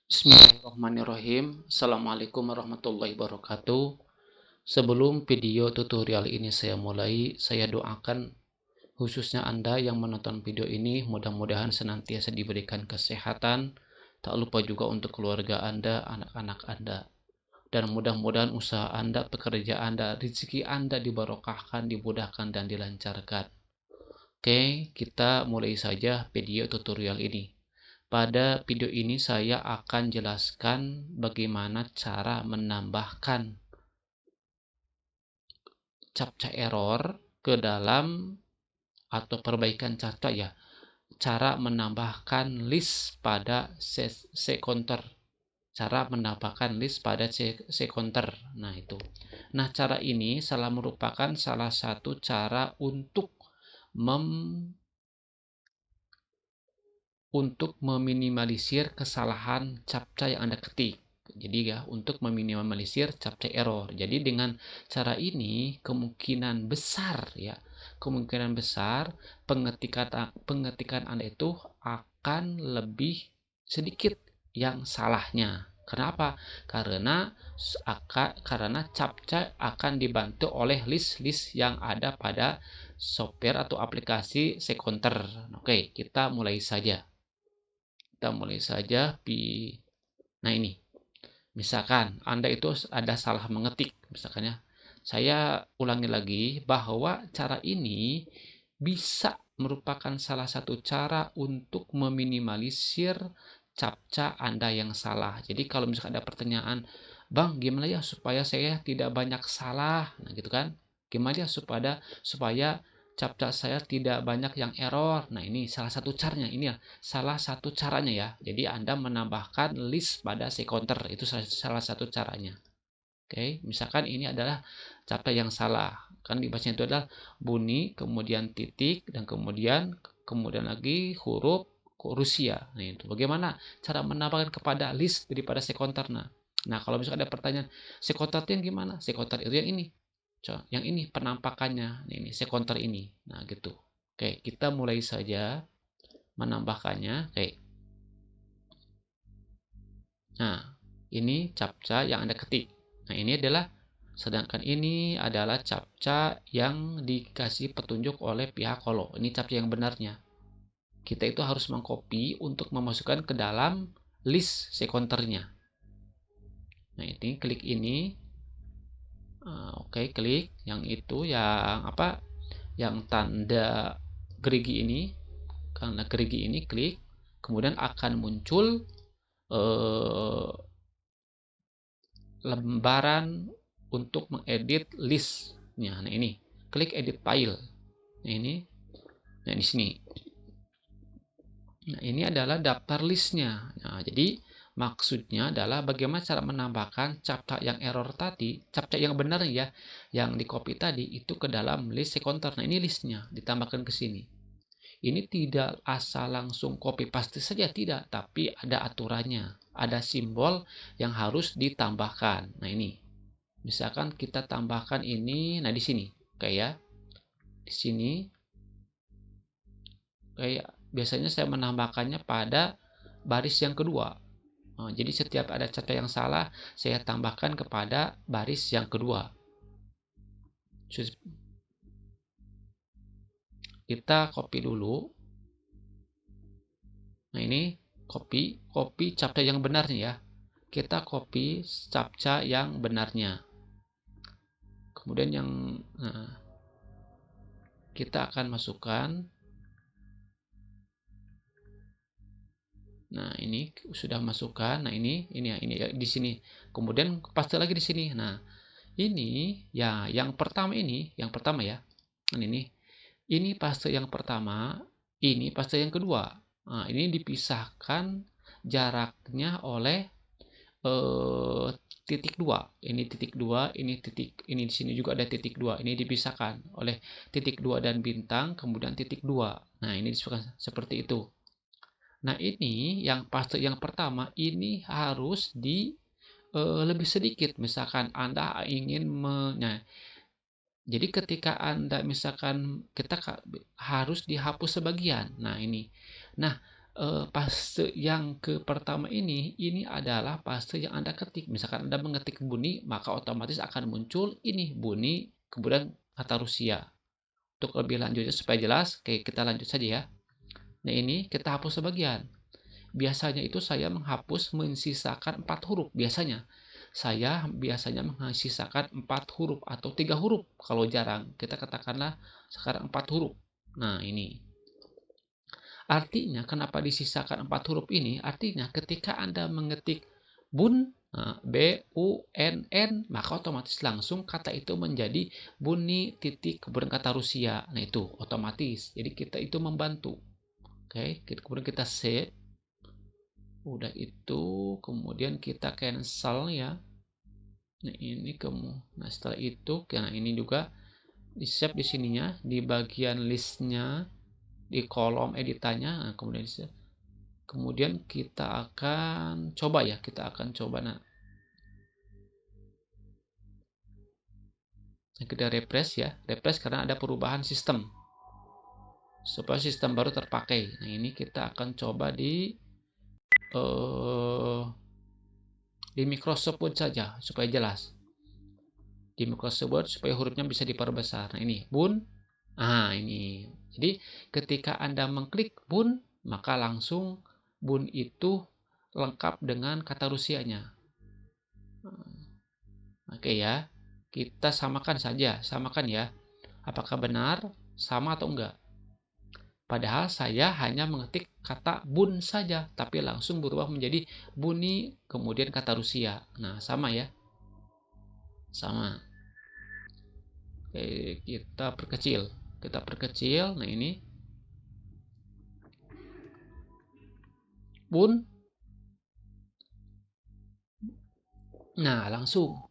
Bismillahirrahmanirrahim. Assalamualaikum warahmatullahi wabarakatuh. Sebelum video tutorial ini saya mulai, saya doakan khususnya Anda yang menonton video ini mudah-mudahan senantiasa diberikan kesehatan. Tak lupa juga untuk keluarga Anda, anak-anak Anda. Dan mudah-mudahan usaha Anda, pekerja Anda, rezeki Anda dibarokahkan, dimudahkan, dan dilancarkan. Oke, kita mulai saja video tutorial ini. Pada video ini saya akan jelaskan bagaimana cara menambahkan captcha error ke dalam atau perbaikan captcha ya. Cara menambahkan list pada counter. Cara menambahkan list pada counter. Nah, itu. Nah, cara ini merupakan salah satu cara untuk meminimalisir kesalahan captcha yang Anda ketik. Jadi ya, untuk meminimalisir captcha error. Jadi dengan cara ini kemungkinan besar pengetikan Anda itu akan lebih sedikit yang salahnya. Kenapa? Karena captcha akan dibantu oleh list-list yang ada pada software atau aplikasi counter. Oke, kita mulai saja. Nah, ini misalkan Anda itu ada salah mengetik, misalkan ya, saya ulangi lagi bahwa cara ini bisa merupakan salah satu cara untuk meminimalisir captcha Anda yang salah. Jadi kalau misalkan ada pertanyaan, Bang, gimana ya supaya saya tidak banyak salah, nah gitu kan, gimana ya supaya captcha saya tidak banyak yang error. Nah, ini salah satu caranya, ini ya salah satu caranya ya. Jadi Anda menambahkan list pada counter, itu salah satu caranya. Oke, misalkan ini adalah captcha yang salah. Kan dibacanya itu adalah bunyi, kemudian titik, dan kemudian lagi huruf Rusia. Nah, itu bagaimana cara menambahkan kepada list daripada counter. Nah, kalau misalkan ada pertanyaan, counter itu yang gimana? Counter itu yang ini. Yang ini penampakannya. Nah, ini counter ini. Nah, gitu. Oke, kita mulai saja menambahkannya. Oke. Nah, ini captcha yang Anda ketik. Nah, sedangkan ini adalah captcha yang dikasih petunjuk oleh pihak Holo. Ini captcha yang benarnya. Kita itu harus mengcopy untuk memasukkan ke dalam list counternya. Nah, ini klik ini. Oke, klik yang itu yang apa? Yang tanda gerigi ini. Karena gerigi ini klik, kemudian akan muncul lembaran untuk mengedit listnya. Nah, ini klik edit file. Nah, di sini. Nah, ini adalah daftar listnya. Nah, jadi maksudnya adalah bagaimana cara menambahkan captcha yang error tadi, captcha yang benar ya, yang di copy tadi itu ke dalam list counter. Nah, ini listnya ditambahkan ke sini. Ini tidak asal langsung copy paste saja, tidak, tapi ada aturannya, ada simbol yang harus ditambahkan. Nah, ini misalkan kita tambahkan ini, nah di sini kayak di sini kayak biasanya saya menambahkannya pada baris yang kedua. Jadi setiap ada captcha yang salah saya tambahkan kepada baris yang kedua. Kita copy dulu. Nah, ini copy captcha yang benarnya ya. Kita copy captcha yang benarnya. Kemudian kita akan masukkan. Nah, ini sudah masukkan. Nah, ini ya di sini. Kemudian paste lagi di sini. Nah, ini ya yang pertama ya. Nah, ini paste yang pertama, ini paste yang kedua. Nah, ini dipisahkan jaraknya oleh titik 2. Ini titik 2, ini di sini juga ada titik 2. Ini dipisahkan oleh titik 2 dan bintang, kemudian titik 2. Nah, ini disebutkan seperti itu. Nah, ini yang paste yang pertama ini harus lebih sedikit. Misalkan Anda ingin jadi ketika Anda misalkan kita harus dihapus sebagian. Nah, ini. Nah, fase yang pertama ini adalah fase yang Anda ketik. Misalkan Anda mengetik bunyi, maka otomatis akan muncul ini bunyi, kemudian kata Rusia. Untuk lebih lanjutnya supaya jelas, oke, kita lanjut saja ya. Nah, ini kita hapus sebagian. Biasanya itu saya mensisakan 4 huruf. Saya biasanya mensisakan 4 huruf atau 3 huruf. Kalau jarang, kita katakanlah sekarang 4 huruf. Nah, ini. Artinya, kenapa disisakan 4 huruf ini? Artinya, ketika Anda mengetik bun, BUNN, maka otomatis langsung kata itu menjadi bunyi titik kemudian kata Rusia. Nah, itu otomatis. Jadi, kita itu membantu. Oke, kemudian kita save. Udah itu, kemudian kita cancel ya. Nah, ini nah setelah itu, nah ini juga di save di sininya, di bagian listnya, di kolom editannya. Nah, kemudian kita akan coba ya, nah kita refresh ya, refresh karena ada perubahan sistem supaya sistem baru terpakai. Nah, ini kita akan coba di Microsoft Word saja supaya jelas. Di Microsoft Word supaya hurufnya bisa diperbesar. Nah, ini bun. Nah, ini. Jadi ketika Anda mengklik bun, maka langsung bun itu lengkap dengan kata Rusianya. Oke ya. Kita samakan saja, samakan ya. Apakah benar sama atau enggak? Padahal saya hanya mengetik kata bun saja, tapi langsung berubah menjadi buni, kemudian kata Rusia. Nah, sama ya. Sama. Oke, kita perkecil. Nah ini bun. Nah, langsung.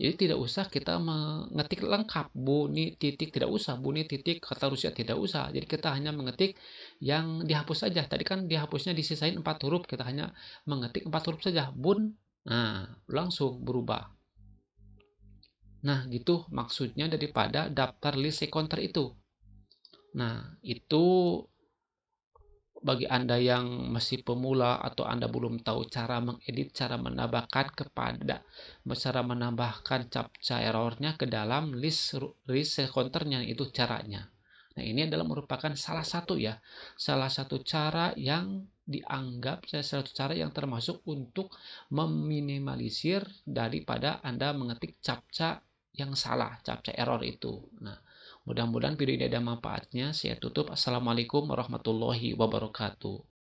Jadi tidak usah kita mengetik lengkap bunyi titik, tidak usah bunyi titik kata Rusia, tidak usah. Jadi kita hanya mengetik yang dihapus saja. Tadi kan dihapusnya disisain 4 huruf, kita hanya mengetik 4 huruf saja. Bun. Nah, langsung berubah. Nah, gitu maksudnya daripada daftar list counter itu. Nah, itu bagi Anda yang masih pemula atau Anda belum tahu cara mengedit, cara menambahkan captcha errornya ke dalam list counternya, itu caranya. Nah, ini adalah merupakan salah satu cara yang dianggap salah satu cara yang termasuk untuk meminimalisir daripada Anda mengetik captcha yang salah, captcha error itu. Nah, mudah-mudahan video ini ada manfaatnya. Saya tutup. Assalamualaikum warahmatullahi wabarakatuh.